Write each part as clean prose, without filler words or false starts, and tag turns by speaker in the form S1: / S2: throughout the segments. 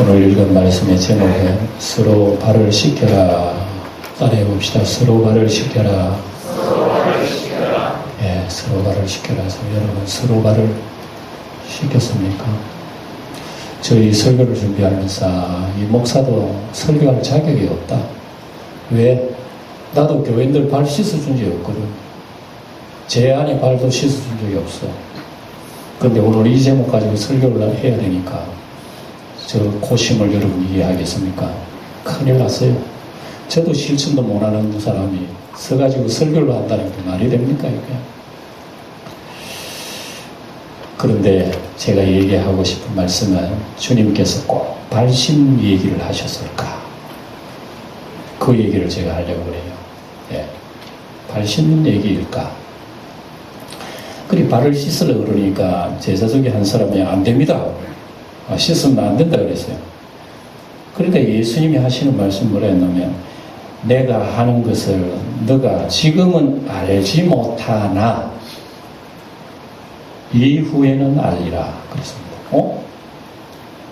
S1: 오늘 읽은 말씀의 제목은 서로 발을 씻겨라. 따라해 봅시다. 서로 발을 씻겨라. 예, 서로 발을 씻겨라. 여러분 서로 발을 씻겼습니까? 저희 설교를 준비하면서 이 목사도 설교할 자격이 없다. 왜? 나도 교인들 발 씻어준 적이 없거든. 제 안에 발도 씻어준 적이 없어. 근데 오늘 이 제목 가지고 설교를 해야 되니까 저 고심을 여러분 이해하겠습니까? 큰일 났어요. 저도 실천도 못하는 사람이 서가지고 설교를 한다는 게 말이 됩니까? 이게? 그런데 제가 얘기하고 싶은 말씀은 주님께서 꼭 발심 얘기를 하셨을까? 그 얘기를 제가 하려고 그래요. 예. 발 씻는 얘기일까? 그리 발을 씻으려고 그러니까 제자 중에 한 사람이 안 됩니다. 씻으면 안 된다 그랬어요. 그러니까 예수님이 하시는 말씀 뭐라 했냐면 내가 하는 것을 너가 지금은 알지 못하나 이후에는 알리라 그랬습니다.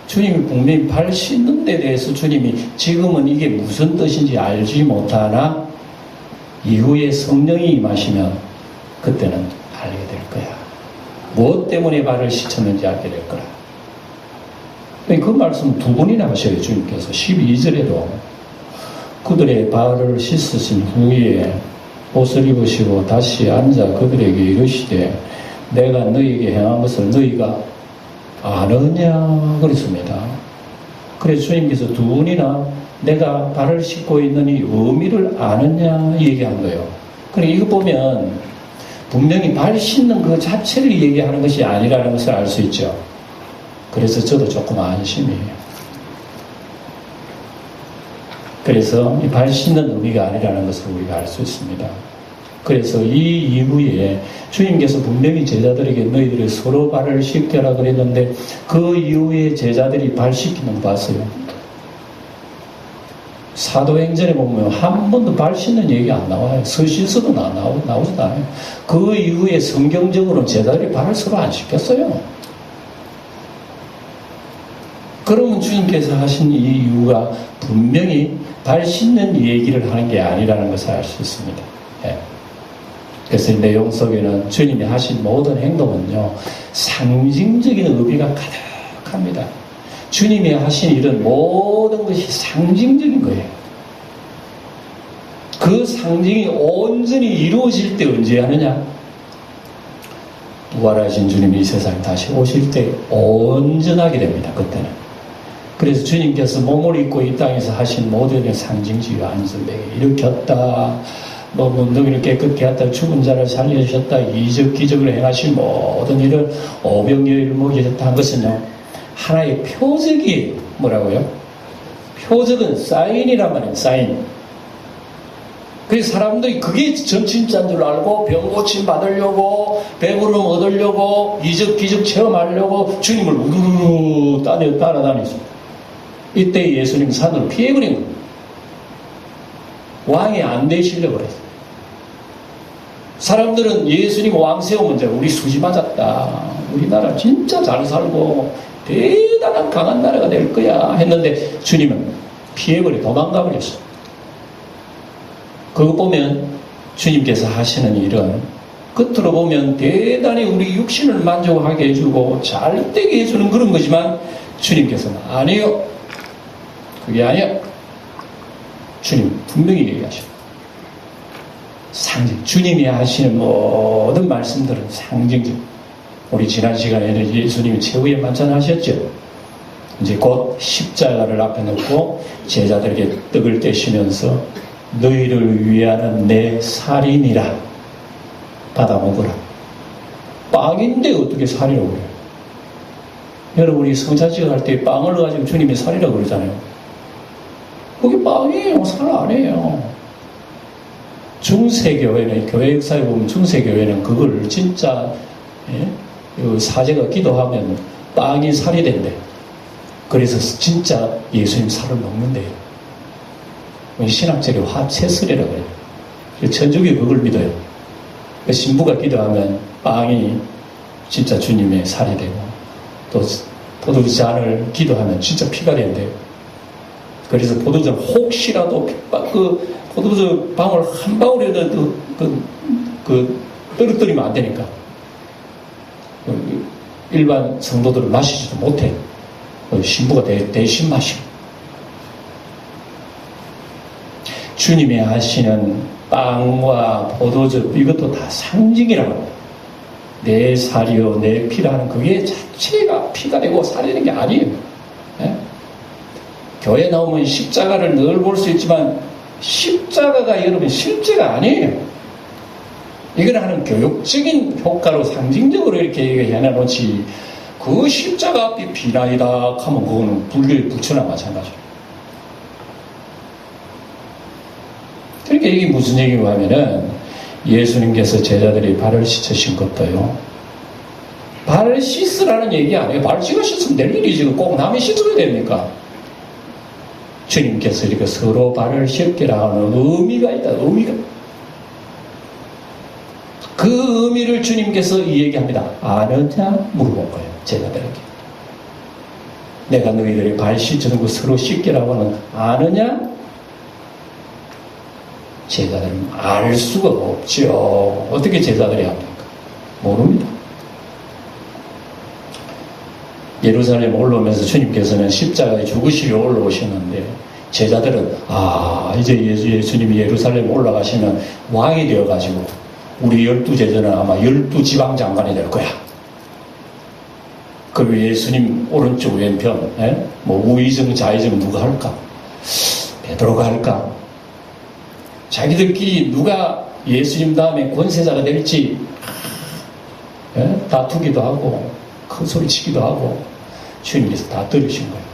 S1: 주님이 분명히 발 씻는 데 대해서 주님이 지금은 이게 무슨 뜻인지 알지 못하나 이후에 성령이 임하시면 그때는 알게 될 거야. 무엇 때문에 발을 씻었는지 알게 될 거라. 그 말씀 두 번이나 하셔요. 주님께서 12절에도 그들의 발을 씻으신 후에 옷을 입으시고 다시 앉아 그들에게 이르시되 내가 너희에게 행한 것을 너희가 아느냐 그랬습니다. 그래서 주님께서 두 번이나 내가 발을 씻고 있는 이 의미를 아느냐 얘기한 거예요. 그러니까 이거 보면 분명히 발 씻는 그 자체를 얘기하는 것이 아니라는 것을 알 수 있죠. 그래서 저도 조금 안심이에요. 그래서 이 발 씻는 의미가 아니라는 것을 우리가 알 수 있습니다. 그래서 이 이후에 주님께서 분명히 제자들에게 너희들이 서로 발을 씻겨라 그랬는데 그 이후에 제자들이 발 씻기는 거 봤어요. 사도행전에 보면 한 번도 발 씻는 얘기 안 나와요. 서신서도 나오지도 않아요. 그 이후에 성경적으로는 제자들이 발을 서로 안 씻겼어요. 그러면 주님께서 하신 이 이유가 분명히 발 씻는 얘기를 하는 게 아니라는 것을 알 수 있습니다. 예. 그래서 이 내용 속에는 주님이 하신 모든 행동은요, 상징적인 의미가 가득합니다. 주님이 하신 일은 모든 것이 상징적인 거예요. 그 상징이 온전히 이루어질 때 언제 하느냐? 부활하신 주님이 이 세상에 다시 오실 때 온전하게 됩니다. 그때는. 그래서 주님께서 몸을 입고 이 땅에서 하신 모든 상징지요. 안전병에 일으켰다. 문둥이를 깨끗게 했다. 죽은 자를 살려주셨다. 이적 기적을 행하신 모든 일을 오병이어를 먹이셨다 한 것은요. 하나의 표적이 뭐라고요? 표적은 사인이란 말이에요. 사인. 그래서 사람들이 그게 전진짜인 줄 알고 병 고침 받으려고 배부름 얻으려고 이적 기적 체험하려고 주님을 우르르 따라다녔습니다. 이때 예수님 산으로 피해버린 겁니다. 왕이 안 되시려고 그랬어요. 사람들은 예수님 왕 세우면 우리 수지 맞았다. 우리나라 진짜 잘 살고 대단한 강한 나라가 될 거야 했는데 주님은 피해버려 도망가 버렸어요. 그거 보면 주님께서 하시는 일은 겉으로 보면 대단히 우리 육신을 만족하게 해주고 잘되게 해주는 그런 거지만 주님께서는 아니요. 그게 아니야. 주님 분명히 얘기하셔. 상징. 주님이 하시는 모든 말씀들은 상징적. 우리 지난 시간에는 예수님이 최후의 만찬 하셨죠. 이제 곧 십자가를 앞에 놓고 제자들에게 떡을 떼시면서 너희를 위하는 내 살이니라. 받아 먹으라. 빵인데 어떻게 살이라고 그래요? 여러분 우리 성찬식을 할 때 빵을 넣어가지고 주님이 살이라고 그러잖아요. 그게 빵이에요. 살 아니에요. 중세교회는 교회 역사에 보면 중세교회는 그걸 진짜 사제가 기도하면 빵이 살이 된대. 그래서 진짜 예수님 살을 먹는데요. 신학적인 화채설이라고 해요. 천주교 그걸 믿어요. 신부가 기도하면 빵이 진짜 주님의 살이 되고 또 포도주 잔을 기도하면 진짜 피가 된대요. 그래서 포도주 혹시라도 그 포도주 방울 한 방울이라도 떨어뜨리면 안 되니까 일반 성도들은 마시지도 못해. 신부가 대신 마시고. 주님이 하시는 빵과 포도주 이것도 다 상징이라고. 내 살이요 내 피라는 그게 자체가 피가 되고 살이 되는 게 아니에요. 예? 교회 나오면 십자가를 늘 볼 수 있지만 십자가가 여러분 실제가 아니에요. 이걸 하는 교육적인 효과로 상징적으로 이렇게 해놔놓지 그 십자가 앞이 비나이다 하면 그거는 불교의 부처나 마찬가지예요. 그러니까 이게 무슨 얘기가 하면은 예수님께서 제자들이 발을 씻으신 것도요. 발을 씻으라는 얘기 아니에요. 발 지가 씻으면 될 일이지. 꼭 남이 씻어야 됩니까? 주님께서 이렇게 서로 발을 씻기라 하는 의미가 있다. 의미가. 그 의미를 주님께서 이 얘기합니다. 아느냐? 물어본 거예요. 제자들에게. 내가 너희들이 발 씻는 거 서로 씻기라고 하는 아느냐? 제자들은 알 수가 없죠. 어떻게 제자들이 합니까? 모릅니다. 예루살렘 올라오면서 주님께서는 십자가에 죽으시려 올라오셨는데 제자들은 이제 예수님이 예루살렘 올라가시면 왕이 되어가지고 우리 12제자는 아마 12지방장관이 될 거야. 그리고 예수님 오른쪽 왼편 우의정 좌의정 누가 할까? 베드로가 할까? 자기들끼리 누가 예수님 다음에 권세자가 될지 다투기도 하고 큰 소리 치기도 하고 주님께서 다 들으신 거예요.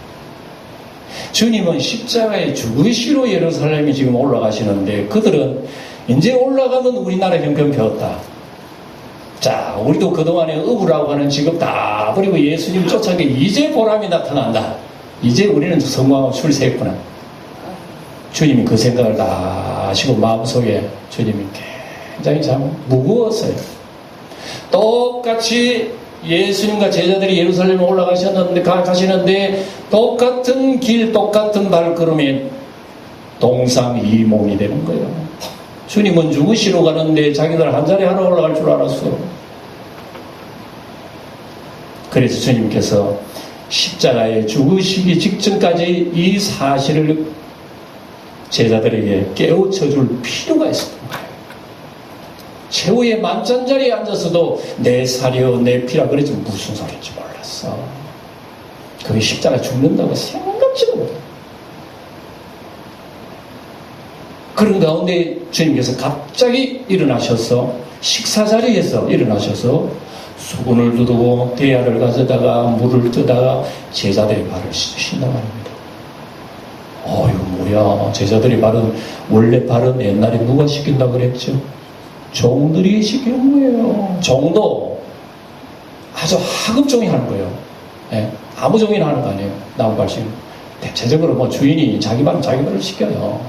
S1: 주님은 십자가에 죽으시러 예루살렘에 지금 올라가시는데 그들은 이제 올라가면 우리나라 형편 배웠다. 자, 우리도 그동안에 어부라고 하는 직업 다 버리고 예수님 쫓아게 이제 보람이 나타난다. 이제 우리는 성공하고 출세했구나. 주님이 그 생각을 다 하시고 마음속에 주님이 굉장히 참 무거웠어요. 똑같이 예수님과 제자들이 예루살렘에 가시는데 똑같은 길, 똑같은 발걸음에 동상이몽이 되는 거예요. 주님은 죽으시러 가는데 자기들 한 자리 하러 올라갈 줄 알았어. 그래서 주님께서 십자가에 죽으시기 직전까지 이 사실을 제자들에게 깨우쳐 줄 필요가 있었던 거예요. 최후의 만찬자리에 앉아서도 내 살이요 내 피라 그랬지 무슨 소리인지 몰랐어. 그게 십자가 죽는다고 생각지도 못해. 그런 가운데 주님께서 갑자기 일어나셔서 식사 자리에서 일어나셔서 수건을 두르고 대야를 가져다가 물을 뜨다가 제자들의 발을 씻으신다고 합니다. 이거 뭐야? 제자들이 발은 원래 발은 옛날에 누가 씻긴다고 그랬죠? 종들이 씻기는 거예요. 종도 아주 하급 종이 하는 거예요. 아무 종이나 하는 거 아니에요. 나무발 씻는. 대체적으로 주인이 자기 발은 자기 발을 씻겨요.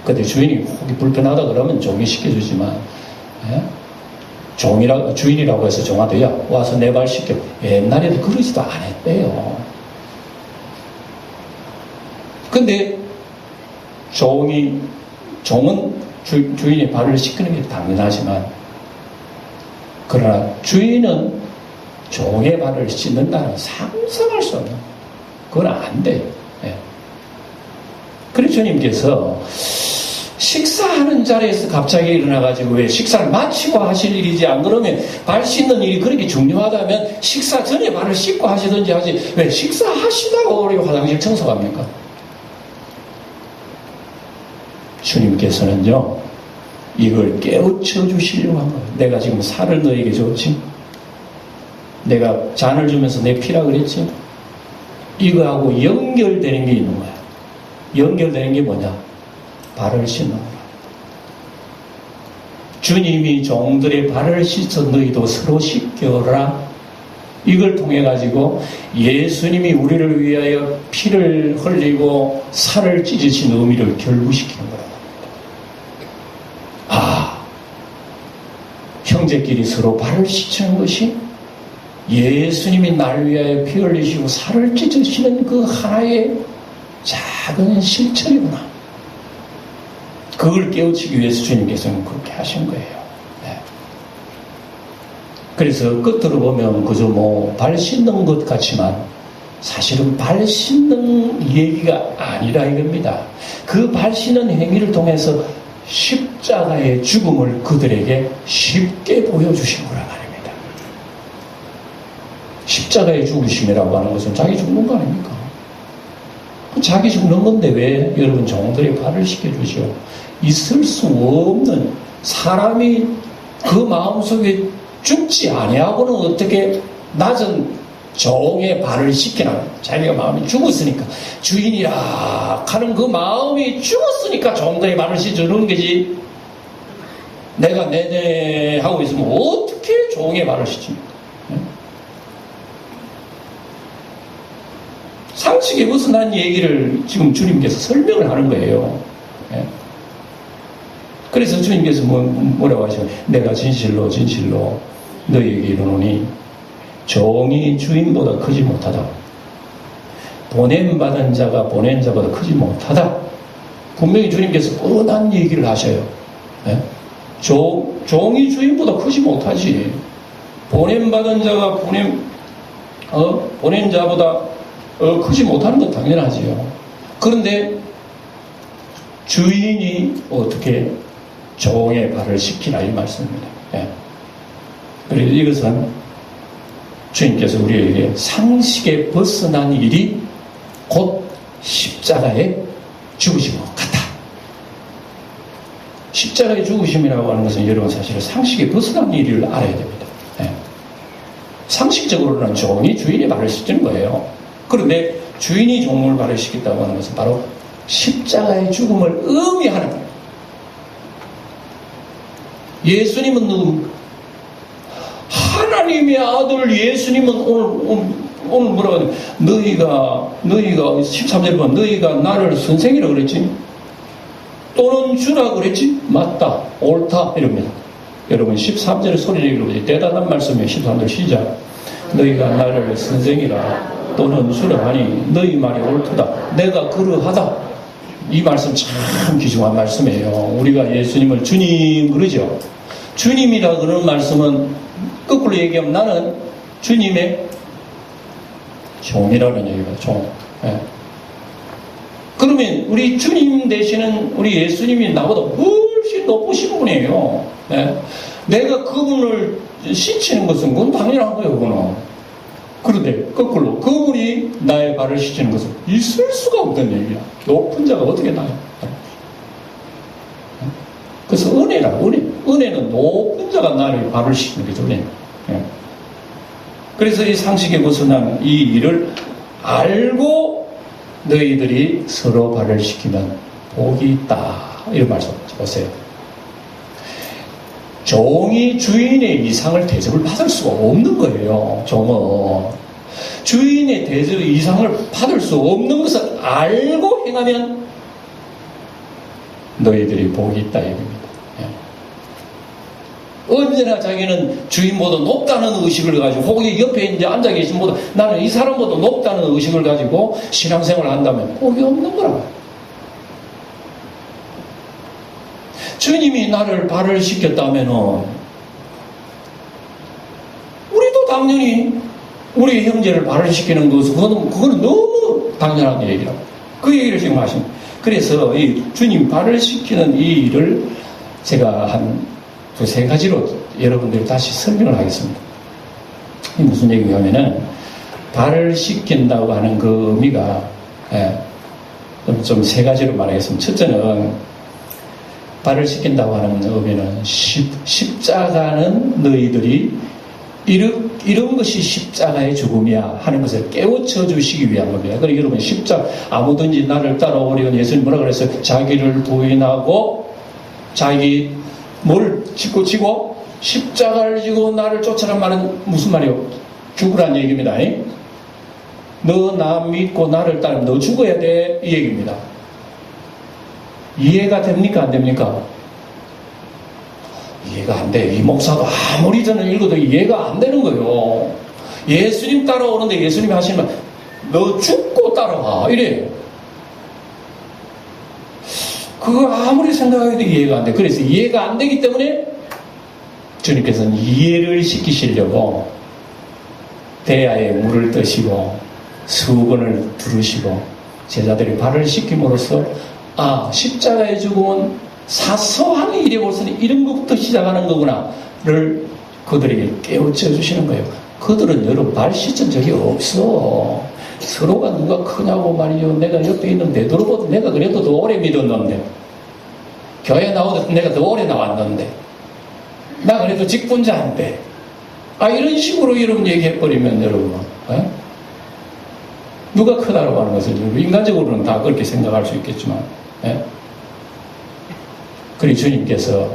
S1: 근데 주인이 혹이 불편하다 그러면 종이 씻겨주지만 주인이라고 해서 종한테 야 와서 내 발 씻겨. 옛날에도 그러지도 않았대요. 근데 종은 주인의 발을 씻기는 게 당연하지만 그러나 주인은 종의 발을 씻는다는 상상할 수 없는 그건 안 돼요. 그래서 주님께서 식사하는 자리에서 갑자기 일어나가지고 왜 식사를 마치고 하실 일이지 안 그러면 발 씻는 일이 그렇게 중요하다면 식사 전에 발을 씻고 하시든지 하지 왜 식사하시다가 우리 화장실 청소합니까? 주님께서는요 이걸 깨우쳐 주시려고 한 거예요. 내가 지금 살을 너에게 줬지, 내가 잔을 주면서 내 피라 그랬지, 이거하고 연결되는 게 있는 거야. 연결되는 게 뭐냐? 발을 씻는 거야. 주님이 종들의 발을 씻어 너희도 서로 씻겨라. 이걸 통해 가지고 예수님이 우리를 위하여 피를 흘리고 살을 찢으신 의미를 결부시키는 거라고 합니다. 형제끼리 서로 발을 씻는 것이 예수님이 날 위하여 피 흘리시고 살을 찢으시는 그 하나의 작은 실천이구나. 그걸 깨우치기 위해서 주님께서는 그렇게 하신 거예요. 네. 그래서 끝으로 보면 그저 발 씻는 것 같지만 사실은 발 씻는 얘기가 아니라 이겁니다. 그 발 씻는 행위를 통해서 십자가의 죽음을 그들에게 쉽게 보여주신 거란 말입니다. 십자가의 죽으심이라고 하는 것은 자기 죽는 거 아닙니까? 자기 죽는 건데 왜 여러분 종들의 발을 씻겨주죠? 있을 수 없는 사람이 그 마음속에 죽지 아니하고는 어떻게 낮은 종의 발을 씻기나. 자기가 마음이 죽었으니까 주인이라 하는 그 마음이 죽었으니까 종들의 발을 씻어주는 거지. 내가 내내 하고 있으면 어떻게 종의 발을 씻습니까? 상식에 벗어난 얘기를 지금 주님께서 설명을 하는 거예요. 그래서 주님께서 뭐라고 하시면 내가 진실로 진실로 너희에게 이르노니 종이 주인보다 크지 못하다. 보냄받은 자가 보낸 자보다 크지 못하다. 분명히 주님께서 뻔한 얘기를 하셔요. 종이 주인보다 크지 못하지. 보냄받은 자가 보낸 자보다 크지 못하는 건 당연하지요. 그런데 주인이 어떻게 종의 발을 씻기나 이 말씀입니다. 그래서 이것은 주님께서 우리에게 상식에 벗어난 일이 곧 십자가의 죽으심과 같다. 십자가의 죽으심이라고 하는 것은 여러분 사실은 상식에 벗어난 일을 알아야 됩니다. 상식적으로는 종이 주인의 발을 씻는 거예요. 그런데 주인이 종을 발을 씻겠다고 하는 것은 바로 십자가의 죽음을 의미하는 거예요. 예수님은 하나님의 아들 예수님은 오늘 뭐라고 하냐. 너희가 13절 보면 너희가 나를 선생이라고 그랬지? 또는 주라고 그랬지? 맞다. 옳다. 이럽니다. 여러분 13절의 소리를 읽어보세요. 대단한 말씀이에요. 13절 시작. 너희가 나를 선생이라 또는 주라 하니 너희 말이 옳다. 내가 그러하다. 이 말씀 참 귀중한 말씀이에요. 우리가 예수님을 주님 그러죠. 주님이라 그러는 말씀은 거꾸로 얘기하면 나는 주님의 종이라는 얘기가 종. 그러면 우리 주님 되시는 우리 예수님이 나보다 훨씬 높으신 분이에요. 내가 그분을 씻치는 것은 그건 당연한 거예요. 그거는. 그런데 거꾸로 그분이 나의 발을 씻치는 것은 있을 수가 없는 얘기야. 높은 자가 어떻게 나요? 그래서 은혜는 높은 자가 나를 발을 씻는 거죠. 그래서 이 상식에 벗어난 이 일을 알고 너희들이 서로 발을 씻기면 복이 있다. 이런 말씀 보세요. 종이 주인의 이상을 대접을 받을 수가 없는 거예요. 종은 주인의 대접 이상을 받을 수 없는 것을 알고 행하면 너희들이 복이 있다 얘기입니다. 언제나 자기는 주인보다 높다는 의식을 가지고 혹은 옆에 이제 앉아 계신 분보다 나는 이 사람보다 높다는 의식을 가지고 신앙생활을 한다면 복이 없는 거라고요. 주님이 나를 발을 씻겼다면은 우리도 당연히 우리 형제를 발을 씻기는 것은 그거는 너무 당연한 얘기라고. 그 얘기를 지금 하십니다. 그래서 이 주님 발을 씻기는 이 일을 제가 한 두세 가지로 여러분들이 다시 설명을 하겠습니다. 이 무슨 얘기냐면은 발을 씻긴다고 하는 그 의미가 좀 세 가지로 말하겠습니다. 첫째는 발을 씻긴다고 하는 의미는 십자가는 너희들이 이런 것이 십자가의 죽음이야 하는 것을 깨우쳐 주시기 위한 겁니다. 그러니까 여러분 아무든지 나를 따라오려면 예수님 뭐라 그랬어요? 자기를 부인하고 자기 뭘 지고 십자가를 지고 나를 쫓아란 말은 무슨 말이에요? 죽으란 얘기입니다. 너 나 믿고 나를 따르면 너 죽어야 돼 이 얘기입니다. 이해가 됩니까? 안 됩니까? 이해가 안 돼. 이 목사도 아무리 저는 읽어도 이해가 안 되는 거예요. 예수님 따라오는데 예수님이 하시면 너 죽고 따라와 이래요. 그거 아무리 생각해도 이해가 안 돼. 그래서 이해가 안 되기 때문에 주님께서는 이해를 시키시려고 대야에 물을 뜨시고 수건을 두르시고 제자들이 발을 씻김으로써 십자가의 죽음은 사소한 일이고서는 이런 것부터 시작하는 거구나를 그들에게 깨우쳐 주시는 거예요. 그들은 여러분 발 씻은 적이 없어. 서로가 누가 크냐고 말이죠. 내가 옆에 있는 베드로보다 내가 그래도 더 오래 믿었는데, 교회 나오다 내가 더 오래 나왔는데, 나 그래도 직분자인데, 이런 식으로 여러분 얘기해버리면 여러분, 누가 크다고 하는 것을 인간적으로는 다 그렇게 생각할 수 있겠지만, 그리고 주님께서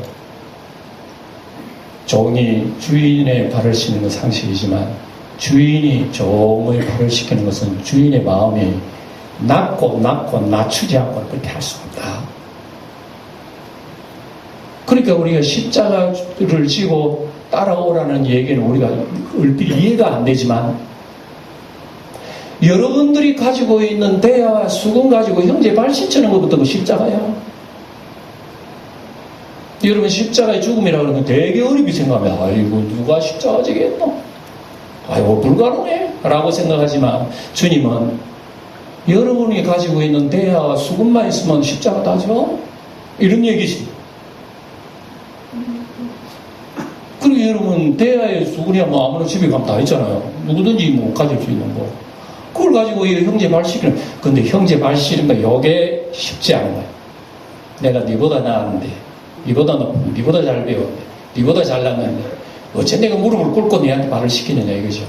S1: 종이 주인의 발을 씻는 건 상식이지만 주인이 종의 발을 씻기는 것은 주인의 마음이 낮고 낮추지 않고 그렇게 할 수 없다. 그러니까 우리가 십자가를 지고 따라오라는 얘기는 우리가 얼핏 이해가 안 되지만 여러분들이 가지고 있는 대야와 수건 가지고 형제 발 씻는 것부터 그 십자가야. 여러분 십자가의 죽음이라고 하는 건 되게 어렵게 생각하면 아이고 누가 십자가 지겠노? 아이고 불가능해 라고 생각하지만 주님은 여러분이 가지고 있는 대야와 수건만 있으면 십자가 다죠? 이런 얘기지. 그리고 여러분 대야의 수건이야 뭐 아무나 집에 가면 다 있잖아요. 누구든지 뭐 가질 수 있는 거. 그걸 가지고 이 형제 발 씻기는, 근데 형제 발 씻는 거 요게 쉽지 않은 거야. 내가 니보다 나았는데, 니보다 높은데, 니보다 잘 배웠는데, 니보다 잘났는데, 어째 내가 무릎을 꿇고 니한테 발을 씻기느냐 이거죠.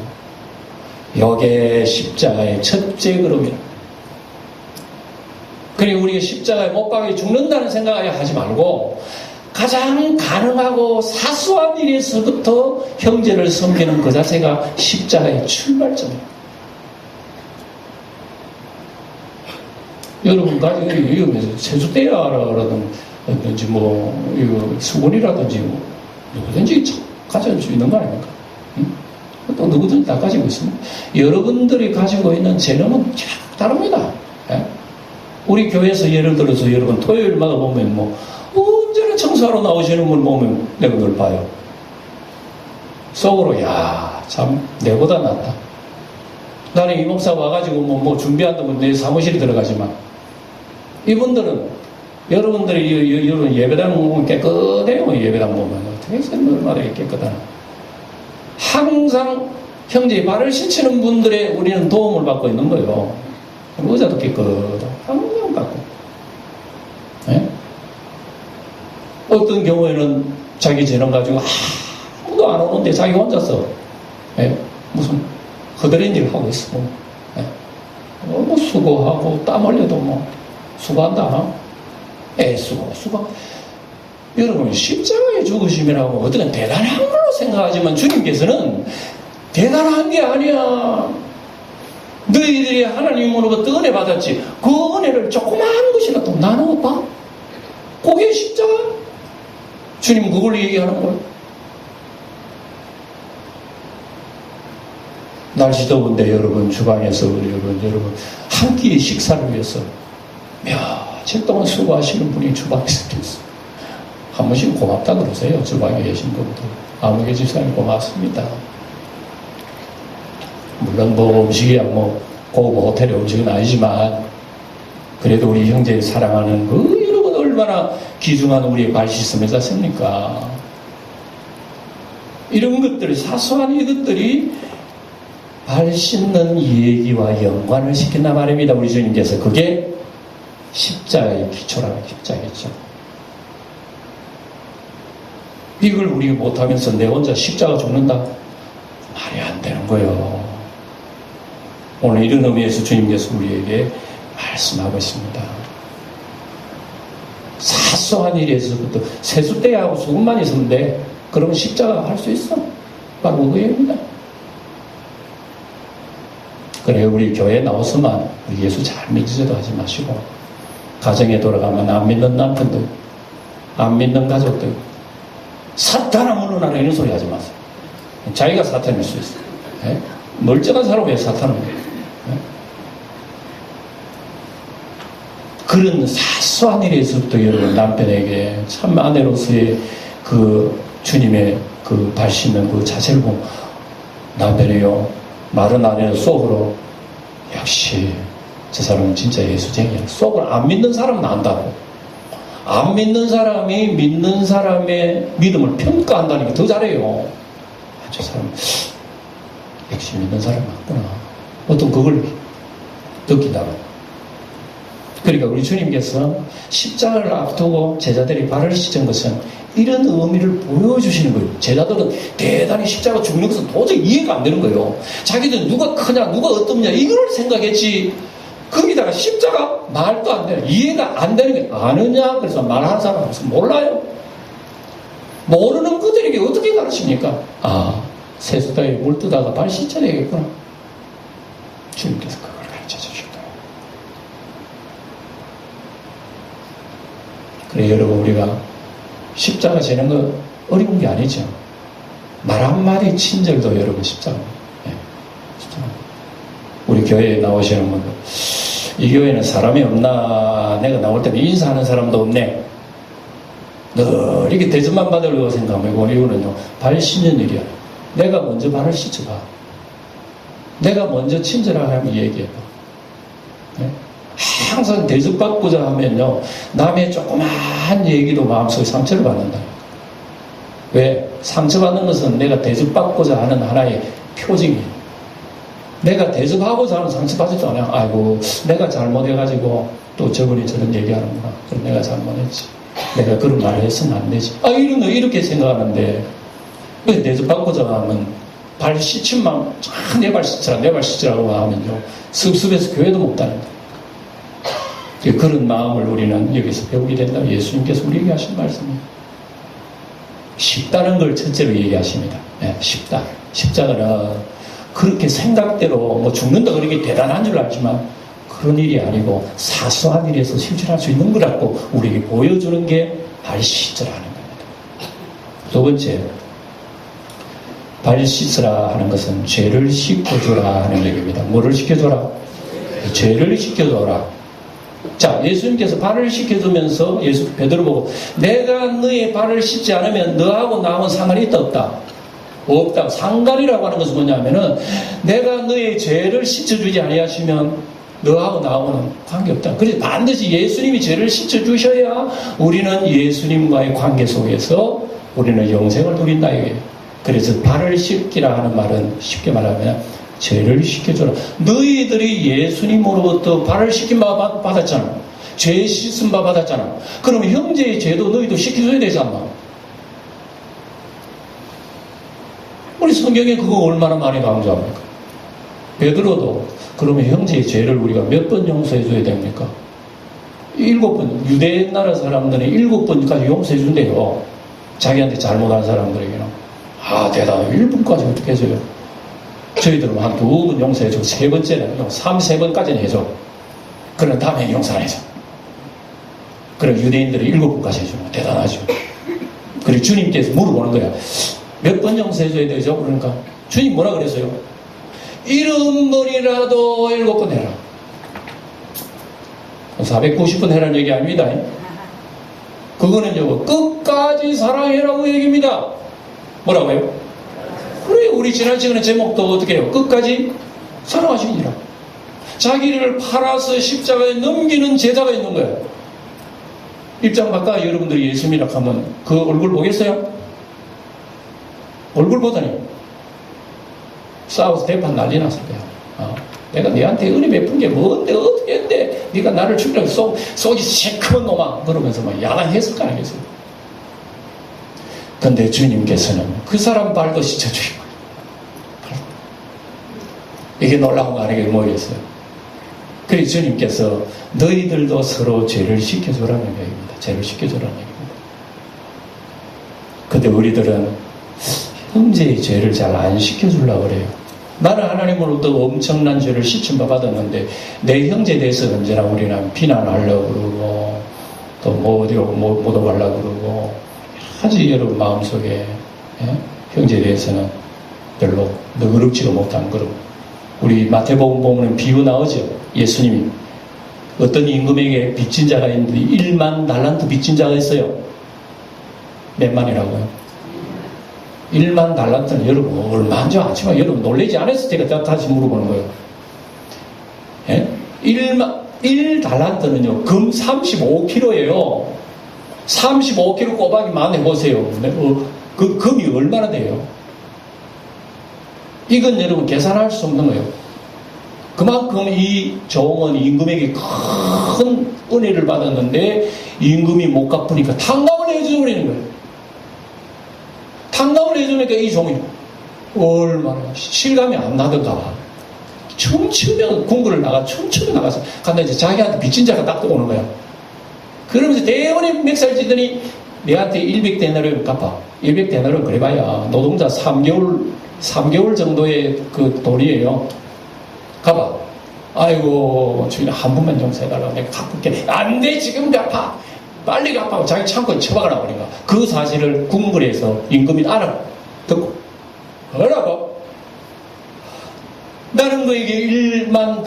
S1: 요게 십자가의 첫째 걸음이라. 그리고 우리가 십자가에 못 박혀 죽는다는 생각을 하지 말고, 가장 가능하고 사소한 일에서부터 형제를 섬기는 그 자체가 십자가의 출발점이에요. 여러분 가지고 이거 세숫대야라든지 뭐 이거 수건이라든지 뭐 누구든지 가질 수 있는 거 아닙니까? 또 누구든지 다 가지고 있습니다. 여러분들이 가지고 있는 재능은 다릅니다. 우리 교회에서 예를 들어서 여러분 토요일마다 보면 뭐 언제나 청소하러 나오시는 분 보면 내가 늘 봐요. 속으로 참 내보다 낫다. 나는 이 목사 와가지고 뭐 준비한다면 내 사무실에 들어가지만 이분들은 여러분들이 여러분 예배당 보면 깨끗해요. 예배당 보면 어떻게 얼마나 깨끗하나. 항상 형제의 발을 씻치는 분들의 우리는 도움을 받고 있는 거예요. 의자도 깨끗하고 항상 받고. 어떤 경우에는 자기 재능 가지고 아무도 안 오는데 자기 혼자서 무슨 허드렛 일을 하고 있어. 뭐 수고하고 땀 흘려도 뭐 수고한다. 수고. 여러분 십자가의 죽으심이라고 어떤 대단한 걸로 생각하지만 주님께서는 대단한 게 아니야. 너희들이 하나님으로부터 은혜 받았지. 그 은혜를 조그마한 것이라도 나누어 봐. 그게 십자가. 주님 그걸 얘기하는 거예요. 날씨 더운데 여러분 주방에서 여러분 한 끼의 식사를 위해서 며칠 동안 수고하시는 분이 주방에서 계세요. 한 번씩 고맙다 그러세요. 주방에 계신 분들. 아무개 집사님 고맙습니다. 물론 뭐 음식이야 뭐 고급 호텔의 음식은 아니지만 그래도 우리 형제를 사랑하는 그 여러분 얼마나 귀중한 우리의 발 씻음이 닿습니까? 이런 것들이 사소한 이것들이 발 씻는 얘기와 연관을 시킨단 말입니다. 우리 주님께서 그게 십자가의 기초라는 십자가겠죠. 이걸 우리가 못하면서 내 혼자 십자가 죽는다? 말이 안 되는 거예요. 오늘 이런 의미에서 주님께서 우리에게 말씀하고 있습니다. 사소한 일에서부터 세숫대야하고 수건만 있으면 돼. 그러면 십자가 할 수 있어. 바로 그거입니다. 그래 우리 교회에 나와서만 우리 예수 잘 믿으셔도 하지 마시고 가정에 돌아가면 안 믿는 남편들, 안 믿는 가족들 사탄아 물러나라 이런 소리 하지 마세요. 자기가 사탄일 수 있어요. 멀쩡한 사람을 왜 사탄을 해요? 그런 사소한 일에서부터 여러분 남편에게 참 아내로서의 그 주님의 그 발 씻는 그 자세를 보면 남편이요 말은 안 해도 속으로 역시 저 사람은 진짜 예수쟁이야. 속으로 안 믿는 사람은 안다고. 안 믿는 사람이 믿는 사람의 믿음을 평가한다니까 더 잘해요. 저 사람 역시 믿는 사람 맞구나. 어떤 그걸 느낀다고. 그러니까 우리 주님께서 십자가를 앞두고 제자들이 발을 씻은 것은 이런 의미를 보여주시는 거예요. 제자들은 대단히 십자가 죽는 것은 도저히 이해가 안 되는 거예요. 자기들 누가 크냐 누가 어떻냐 이걸 생각했지 거기다가 십자가 말도 안 되는 이해가 안 되는 게 아느냐. 그래서 말하는 사람은 몰라요. 모르는 그들에게 어떻게 가르칩니까? 아, 세수대에 물 뜨다가 발 씻어야 되겠구나. 주님께서 그걸 가르쳐 주실 거예요. 그래 여러분 우리가 십자가 지는 거 어려운 게 아니죠. 말 한마디 친절도 여러분 십자가입니다. 네, 십자가. 우리 교회에 나오시는 분들 이 교회는 사람이 없나 내가 나올 때는 인사하는 사람도 없네 늘 이렇게 대접만 받으려고 생각하면 이거는요 발 씻는 일이야. 내가 먼저 발을 씻어봐. 내가 먼저 친절하게 하면 얘기해봐. 네? 항상 대접받고자 하면요 남의 조그마한 얘기도 마음속에 상처를 받는다. 왜? 상처받는 것은 내가 대접받고자 하는 하나의 표징이에요. 내가 대접하고자 하는 상처받지도 않아요. 아이고 내가 잘못해가지고 또 저분이 저런 얘기하는구나. 그럼 내가 잘못했지. 내가 그런 말을 했으면 안 되지. 이렇게 생각하는데 대접받고자 하면 발 씻음만 내 발 씻으라 내 발 씻으라고 하면요 습습해서 교회도 못 다닌다. 그런 마음을 우리는 여기서 배우게 된다. 예수님께서 우리에게 하신 말씀이에요. 쉽다는 걸 첫째로 얘기하십니다. 네, 쉽다. 십자가는 그렇게 생각대로 뭐 죽는다 그렇게 대단한 줄 알지만 그런 일이 아니고 사소한 일에서 실천할 수 있는 거라고 우리에게 보여주는 게 발 씻으라는 겁니다. 두 번째, 발 씻으라 하는 것은 죄를 씻겨주라 하는 얘기입니다. 뭐를 씻겨줘라? 죄를 씻겨줘라. 자, 예수님께서 발을 씻겨주면서 베드로 보고 내가 너의 발을 씻지 않으면 너하고 나하고 상관이 있다 없다? 없다. 상관이라고 하는 것은 뭐냐면은 내가 너의 죄를 씻어주지 아니하시면 너하고 나하고는 관계없다. 그래서 반드시 예수님이 죄를 씻어주셔야 우리는 예수님과의 관계 속에서 우리는 영생을 누린다 이거예요. 그래서 발을 씻기라 하는 말은 쉽게 말하면 죄를 씻겨줘라. 너희들이 예수님으로부터 발을 씻긴 바 받았잖아. 죄 씻은 바 받았잖아. 그러면 형제의 죄도 너희도 씻겨줘야 되지 않나? 우리 성경에 그거 얼마나 많이 강조합니까? 베드로도 그러면 형제의 죄를 우리가 몇 번 용서해 줘야 됩니까? 7번. 유대 나라 사람들은 7번까지 용서해 준대요. 자기한테 잘못한 사람들에게는. 대단해. 1번까지 어떻게 해줘요? 저희들은 한 2번 용서해 주고 3번째는 3-4번까지는 해줘. 그러나 다음에 용서 안 해줘. 그럼 유대인들이 7번까지 해주는 거 대단하죠. 그리고 주님께서 물어보는 거야. 몇 번 용서해 줘야 되죠? 그러니까 주님 뭐라 그랬어요? 70번이라도 7번 해라. 490번 해라는 얘기 아닙니다. 그거는요 끝까지 사랑해라고 얘기입니다. 뭐라고요? 그래 우리 지난 시간에 제목도 어떻게 해요? 끝까지 사랑하시니라. 자기를 팔아서 십자가에 넘기는 제자가 있는 거예요. 입장 바꿔 여러분들이 예수님이라 하면 그 얼굴 보겠어요? 얼굴 보다니 싸워서 대판 난리 났을 거야. 내가 너한테 은혜 베푼 게 뭔데 어떻게 했는데 네가 나를 죽이라고 속이 시커먼 놈아 그러면서 막 야단했을 거 아니겠어요? 근데 주님께서는 그 사람 발도 씻어주시고 이게 놀라운 거 아니겠어요? 뭐겠어요? 그래서 주님께서 너희들도 서로 죄를 씻겨주라는 얘기입니다. 죄를 씻겨주라는 얘기입니다. 근데 우리들은 형제의 죄를 잘 안 씻겨주려고 그래요. 나는 하나님으로부터 엄청난 죄를 씻음바 받았는데 내 형제에 대해서 언제나 우리는 비난하려고 그러고 또 뭐 어디로 못 오가려고 그러고 아주 여러분 마음속에 형제에 대해서는 별로 너그럽지도 못한 그런 우리 마태복음 보면 비유 나오죠. 예수님이 어떤 임금에게 빚진 자가 있는데 1만 달란트 빚진 자가 있어요. 몇 만이라고요? 1만 달란트는 여러분 얼마인지 아지만 여러분 놀라지 않았을 때가 다시 물어보는 거예요. 예? 1달란트는요 금 35kg예요. 35kg 꼬박이만 해보세요. 그 금이 얼마나 돼요? 이건 여러분 계산할 수 없는 거예요. 그만큼 이 종은 임금에게 큰 은혜를 받았는데 임금이 못 갚으니까 탕감을 해줘버리는 거예요. 탕감을 해주니까 이 종이 얼마나 실감이 안 나던가 봐. 춤추면 궁궐을 나가 춤추면 나가서 간다 이제 자기한테 빚진 자가 딱 오는 거야. 그러면서 대원에 멱살 지더니 내한테 100데나리온 갚아. 100데나리온 그래봐야 노동자 3개월 정도의 그 돈이에요. 갚아. 아이고 주인 한 번만 용서해달라고 내가 갚을게. 안 돼 지금 갚아. 빨리 갚아. 자기 창고에 처박아라 그러니까 그 사실을 궁궐에서 임금이 알아. 듣고 뭐라고? 나는 너에게 1만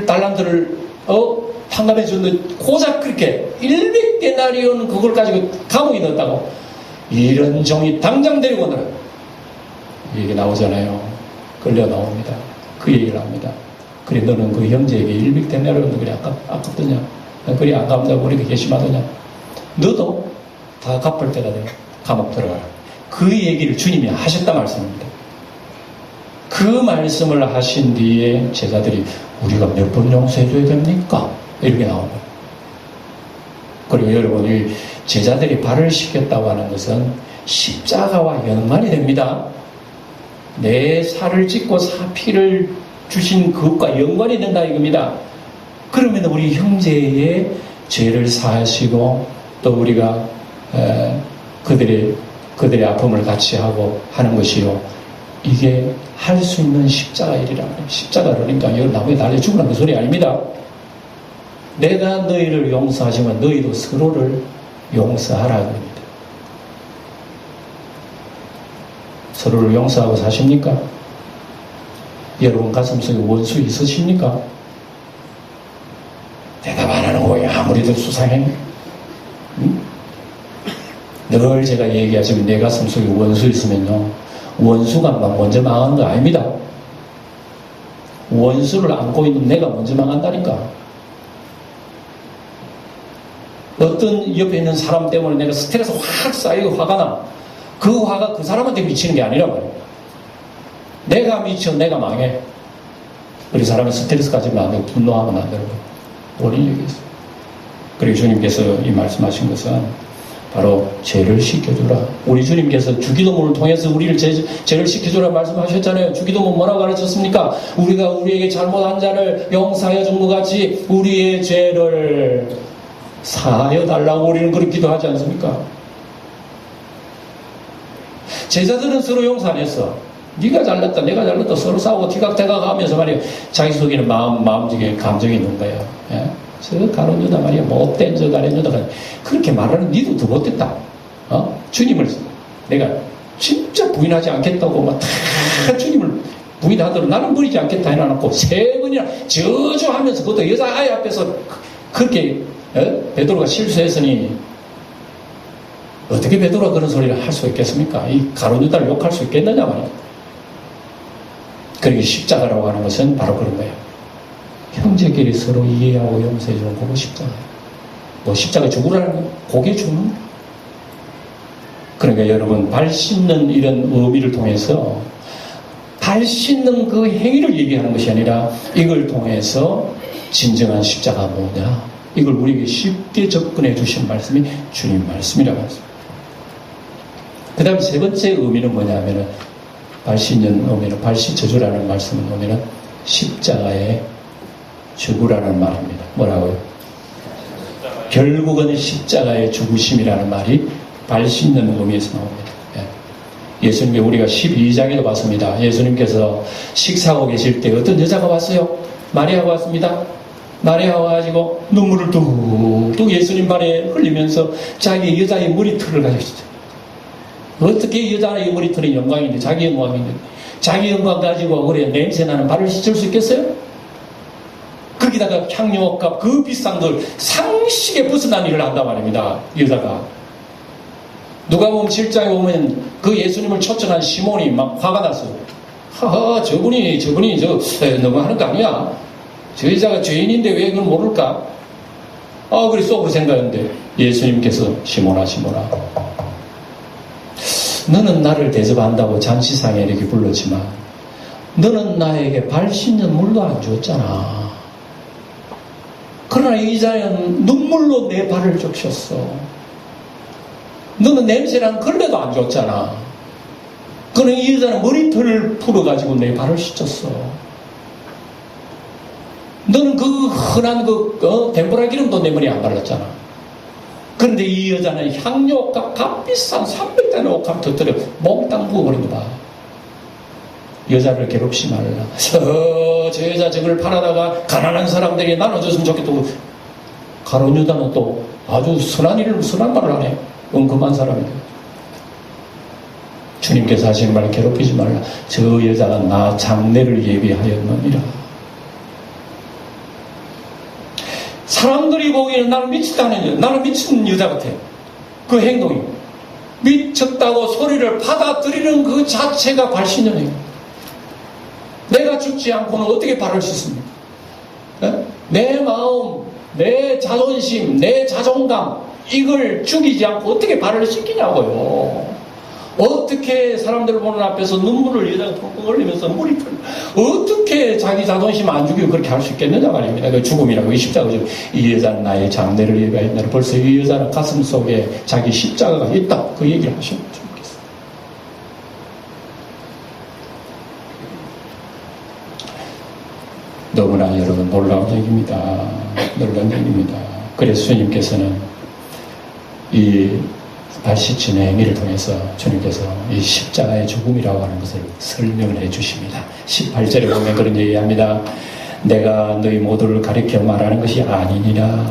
S1: 달란트를 탕감해 줬는데 고작 그렇게 100데나리온 그걸 가지고 감옥에 넣었다고. 이런 종이 당장 데리고 오너라. 얘기 나오잖아요. 끌려 나옵니다. 그 얘기를 합니다. 그래 너는 그 형제에게 100데나리온도 그래 아깝더냐? 그래 안 갚는다고 그렇게 괘씸하더냐? 너도 다 갚을 때가 돼. 감옥 들어가라. 그 얘기를 주님이 하셨다 말씀입니다. 그 말씀을 하신 뒤에 제자들이 우리가 몇 번 용서해줘야 됩니까? 이렇게 나옵니다. 그리고 여러분 이 제자들이 발을 씻겼다고 하는 것은 십자가와 연관이 됩니다. 내 살을 찢고 피를 주신 그것과 연관이 된다 이겁니다. 그러면 우리 형제의 죄를 사하시고 또 우리가 그들의 아픔을 같이 하고 하는 것이요. 이게 할 수 있는 십자가 일이라. 십자가 그러니까 여기 나무에 달려 죽으라는 그 소리 아닙니다. 내가 너희를 용서하지만 너희도 서로를 용서하라고 합니다. 서로를 용서하고 사십니까? 여러분 가슴속에 원수 있으십니까? 대답 안 하는 거예요. 아무리도 수상해. 응? 늘 제가 얘기하지만 내 가슴속에 원수 있으면요. 원수가 먼저 망하는 거 아닙니다. 원수를 안고 있는 내가 먼저 망한다니까. 어떤 옆에 있는 사람 때문에 내가 스트레스 확 쌓이고 화가 나. 그 화가 그 사람한테 미치는 게 아니라 말이야. 내가 미쳐 내가 망해. 우리 사람이 스트레스 가지면 안 되고 분노하면 안 되고 원인 얘기했어요. 그리고 주님께서 이 말씀하신 것은 바로 죄를 씻겨주라. 우리 주님께서 주기도문을 통해서 우리를 죄를 씻겨주라 말씀하셨잖아요. 주기도문 뭐라고 가르쳤습니까? 우리가 우리에게 잘못한 자를 용서하여 준 것 같이 우리의 죄를 사하여 달라고 우리는 그렇게 기도하지 않습니까? 제자들은 서로 용서 안 했어. 네가 잘났다 내가 잘났다 서로 싸우고 티각태각 하면서 말이야. 자기 속에는 마음속에 감정이 있는 거야. 예? 저 가론 유다 말이야. 못된 저 가론 유다가 그렇게 말하는 니도 더 못됐다. 주님을 내가 진짜 부인하지 않겠다고 막 다 주님을 부인하도록 나는 버리지 않겠다 해놔놓고 3번이나 저주하면서 그것도 여자아이 앞에서 그렇게 베드로가 실수했으니 어떻게 베드로가 그런 소리를 할 수 있겠습니까? 이 가론 유다를 욕할 수 있겠느냐 말이야. 그러니까 십자가라고 하는 것은 바로 그런 거예요. 형제끼리 서로 이해하고 용서해 주는 거고 십자가예요. 뭐 십자가 죽으라는 거? 고개 죽는 거? 그러니까 여러분 발 씻는 이런 의미를 통해서 발 씻는 그 행위를 얘기하는 것이 아니라 이걸 통해서 진정한 십자가 뭐냐? 이걸 우리에게 쉽게 접근해 주신 말씀이 주님 말씀이라고 했습니다. 그 다음 세 번째 의미는 뭐냐 하면은 발 씻는 의미는 발 씻어주라는 말씀은 보면은 십자가에 죽으라는 말입니다. 뭐라고요? 결국은 십자가의 죽으심이라는 말이 발 씻는 의미에서 나옵니다. 예수님께 우리가 12장에도 봤습니다. 예수님께서 식사하고 계실 때 어떤 여자가 왔어요. 마리아가 왔습니다. 마리아가 와가지고 눈물을 뚝뚝 예수님 발에 흘리면서 자기 여자의 머리털을 가지고 있어요. 어떻게 여자의 머리털이 영광인데 자기 영광인데 자기 영광 가지고 그래 냄새나는 발을 씻을 수 있겠어요? 거기다가 향료값 그 비싼 걸 상식에 벗어난 일을 한단 말입니다. 여자가. 누가 보면 7장에 보면 그 예수님을 초청한 시몬이 막 화가 났어. 하하, 저분이 너무 하는 거 아니야? 저 여자가 죄인인데 왜 그걸 모를까? 그래 속으로 생각했는데 예수님께서 시몬아 너는 나를 대접한다고 잔치상에 이렇게 불렀지만 너는 나에게 발 씻는 물도 안 줬잖아. 그러나 이 여자는 눈물로 내 발을 적셨어. 너는 냄새난 걸레도 안 줬잖아. 그러나 이 여자는 머리털을 풀어가지고 내 발을 씻었어. 너는 그 흔한 덴보라 기름도 내 머리에 안 발랐잖아. 그런데 이 여자는 향료값 값비싼 300단의 옷값 터뜨려 몽땅 부어버린 거다. 여자를 괴롭히지 말라. 저 여자 저걸 팔아다가 가난한 사람들에게 나눠줬으면 좋겠다고. 가룟 유다는 또 아주 선한 말을 하네. 은금한 사람이다. 주님께서 하시는 말 괴롭히지 말라. 저 여자가 나 장례를 예비하였느니라. 사람들이 보기에는 나는 미쳤다는 여자, 나는 미친 여자 같아. 그 행동이. 미쳤다고 소리를 받아들이는 그 자체가 발신연이에요. 내가 죽지 않고는 어떻게 발을 씻습니까? 내 마음, 내 자존심, 내 자존감, 이걸 죽이지 않고 어떻게 발을 씻기냐고요. 어떻게 사람들 보는 앞에서 눈물을 여자가 펑펑 흘리면서 머리털 어떻게 자기 자존심 안 죽이고 그렇게 할 수 있겠느냐 말입니다. 그 죽음이라고 이 십자가죠. 이 여자는 나의 장례를 예비하였다. 벌써 이 여자는 가슴 속에 자기 십자가가 있다. 그 얘기를 하시면 좋겠어요. 너무나 여러분 놀라운 얘기입니다. 놀라운 얘기입니다. 그래서 주님께서는 이 발 씻는 행위를 통해서 주님께서 이 십자가의 죽음이라고 하는 것을 설명을 해 주십니다. 18절에 보면 그런 얘기합니다. 내가 너희 모두를 가리켜 말하는 것이 아니니라.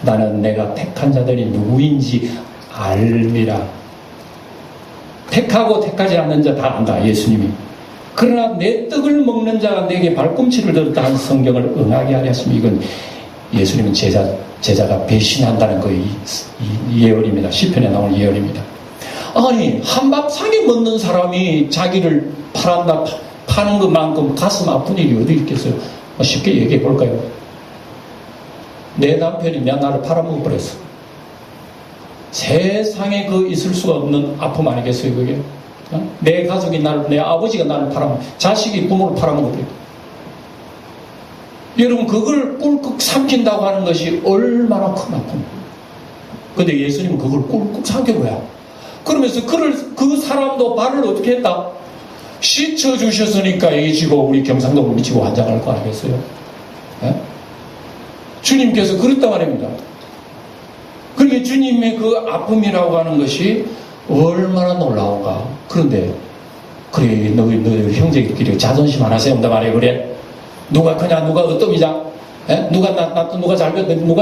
S1: 나는 내가 택한 자들이 누구인지 알미라. 택하고 택하지 않는 자 다 안다. 예수님이. 그러나 내 떡을 먹는 자가 내게 발꿈치를 들었다 한 성경을 응하게 하였으면 이건 예수님은 제자가 배신한다는 그 예언입니다. 시편에 나오는 예언입니다. 아니 한밥상에 먹는 사람이 자기를 파는 것만큼 가슴 아픈 일이 어디 있겠어요? 쉽게 얘기해 볼까요? 내 남편이 나를 팔아먹어버렸어. 세상에 있을 수가 없는 아픔 아니겠어요 그게? 내 가족이 내 아버지가 나를 자식이 부모를 팔아먹어버렸고. 여러분 그걸 꿀꺽 삼킨다고 하는 것이 얼마나 큰 아픔이에요. 근데 예수님은 그걸 꿀꺽 삼킨 거야. 그러면서 그 사람도 발을 어떻게 했다? 씻어주셨으니까 이지고 우리 경상도를 미치고 환장할 거 아니겠어요? 네? 주님께서 그랬단 말입니다. 그러니까 주님의 그 아픔이라고 하는 것이 얼마나 놀라운가. 그런데 그래 너희 형제끼리 자존심 하나 세운다 말이에요. 그래 누가 크냐 누가 어떤이자 누가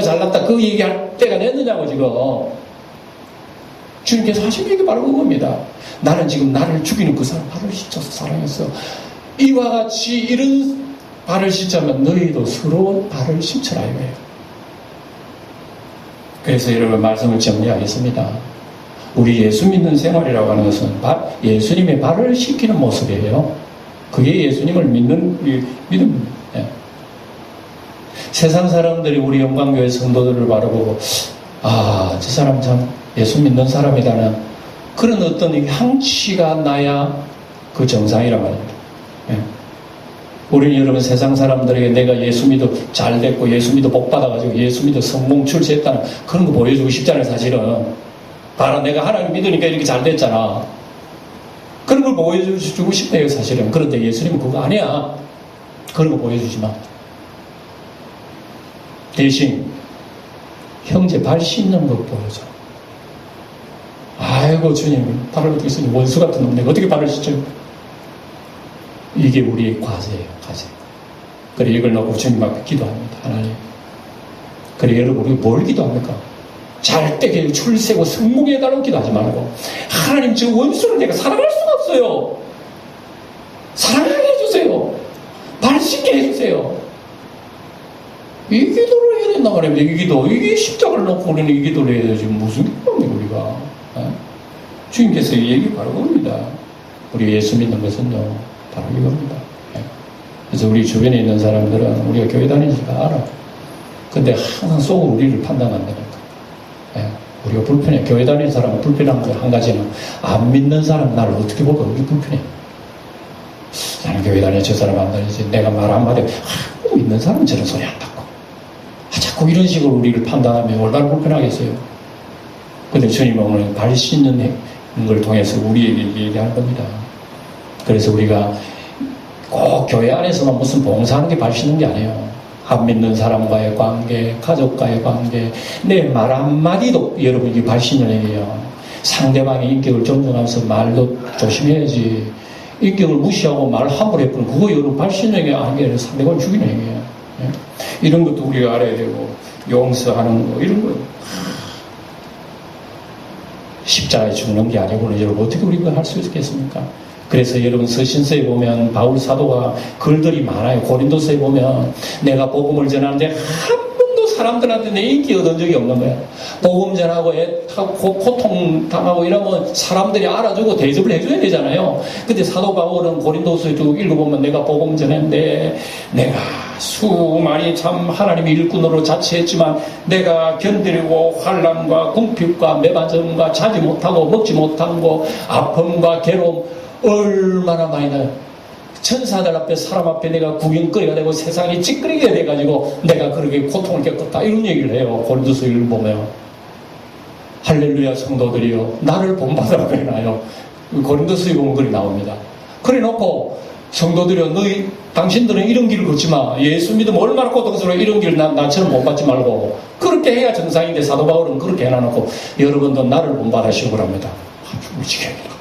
S1: 잘났다 그 얘기할 때가 됐느냐고 지금. 주님께서 하신 얘기 바로 그겁니다. 나는 지금 나를 죽이는 그 사람 발을 씻어서 사랑했어. 이와 같이 이런 발을 씻자면 너희도 서로 발을 씻으라 이거예요. 그래서 여러분 말씀을 정리하겠습니다. 우리 예수 믿는 생활이라고 하는 것은 예수님의 발을 씻기는 모습이에요. 그게 예수님을 믿는 믿음. 예. 세상 사람들이 우리 영광교회 성도들을 바라보고 저 사람 참 예수 믿는 사람이다는 그런 어떤 향취가 나야 그 정상이란 말입니다. 예. 우리는 여러분 세상 사람들에게 내가 예수 믿어 잘 됐고 예수 믿어 복 받아가지고 예수 믿어 성공 출세했다는 그런 거 보여주고 싶잖아요. 사실은 봐라 내가 하나님 믿으니까 이렇게 잘 됐잖아. 그런 걸 보여주고 싶대요 사실은. 그런데 예수님은 그거 아니야. 그런 거 보여주지 마. 대신 형제 발 씻는 것 보여줘. 아이고 주님 발을 어떻게 쓰니 원수 같은 놈 내가 어떻게 발을 씻죠? 이게 우리의 과제예요. 과제. 그래 이걸 놓고 주님 앞에 기도합니다. 하나님. 그래 여러분 우리 뭘 기도합니까? 잘 때 출세고 성공해달라고 기도하지 말고 하나님 저 원수를 내가 살아갈 수가 없어요. 사랑하게 해주세요. 발 씻게 해주세요. 이 기도를 해야 된단 말입니다. 이 기도. 이게 십자가를 놓고 우리는 이 기도를 해야 되지. 무슨 기도입니까, 우리가. 주님께서 이 얘기 바로 겁니다. 우리 예수 믿는 것은요, 바로 이겁니다. 그래서 우리 주변에 있는 사람들은 우리가 교회 다니니까 알아. 근데 항상 속으로 우리를 판단한다니까. 우리가 불편해. 교회 다니는 사람은 불편한 거 한 가지는 안 믿는 사람 나를 어떻게 볼까 그게 불편해. 나는 교회 다니는 저 사람 안 다니지. 내가 말 한마디 믿는 사람은 저런 소리 한다고. 자꾸 이런 식으로 우리를 판단하면 얼마나 불편하겠어요. 근데 주님은 오늘 발 씻는 걸 통해서 우리에게 얘기하는 겁니다. 그래서 우리가 꼭 교회 안에서만 무슨 봉사하는 게 발 씻는 게 아니에요. 안 믿는 사람과의 관계, 가족과의 관계, 내 말 한마디도 여러분이 발 씻는 얘기예요. 상대방의 인격을 존중하면서 말도 조심해야지. 인격을 무시하고 말 함부로 해버리면 그거 여러분 발 씻는 얘기 아니에요. 상대방을 죽이는 얘기예요. 이런 것도 우리가 알아야 되고, 용서하는 거, 이런 거. 십자가에 죽는 게 아니고는 여러분 어떻게 우리가 할 수 있겠습니까? 그래서 여러분 서신서에 보면 바울 사도가 글들이 많아요. 고린도서에 보면 내가 복음을 전하는데 한 번도 사람들한테 내 인기 얻은 적이 없는 거야. 복음 전하고 애타고 고통 당하고 이러면 사람들이 알아주고 대접을 해줘야 되잖아요. 근데 사도 바울은 고린도서에 쭉 읽어보면 내가 복음 전했는데 내가 수많이 참 하나님의 일꾼으로 자처했지만 내가 견디고 환난과 궁핍과 매맞음과 자지 못하고 먹지 못한 거 아픔과 괴로움 얼마나 많이 나요. 천사들 앞에 사람 앞에 내가 구경거리가 되고 세상이 찌끄리게 돼가지고 내가 그렇게 고통을 겪었다 이런 얘기를 해요. 고린도서 읽어보면 할렐루야 성도들이요 나를 본받으라고 해놔요. 고린도서에 보면 글이 나옵니다. 그래 놓고 성도들이요 당신들은 이런 길을 걷지 마. 예수 믿으면 얼마나 고통스러워. 이런 길 나처럼 본받지 말고 그렇게 해야 정상인데 사도 바울은 그렇게 해놔놓고 여러분도 나를 본받으시고 그럽니다. 미치겠네.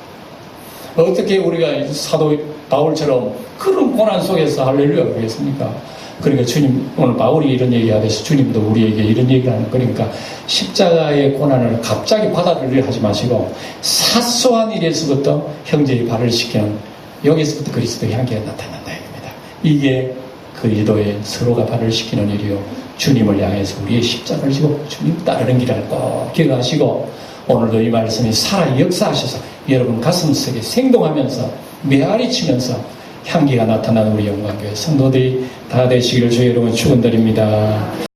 S1: 어떻게 우리가 사도 바울처럼 그런 고난 속에서 할렐루야 그러겠습니까? 그러니까 주님, 오늘 바울이 이런 얘기 하듯이 주님도 우리에게 이런 얘기를 하는 거니까 십자가의 고난을 갑자기 받아들이려 하지 마시고 사소한 일에서부터 형제의 발을 씻기는 여기서부터 그리스도의 향기가 나타난다 이겁니다. 이게 그리스도의 서로가 발을 씻기는 일이요. 주님을 향해서 우리의 십자가를 지고 주님 따르는 길을 꼭 기억하시고 오늘도 이 말씀이 살아 역사하셔서 여러분 가슴속에 생동하면서 메아리 치면서 향기가 나타나는 우리 영광교회 성도들이 다 되시기를 주의 이름으로 축원드립니다.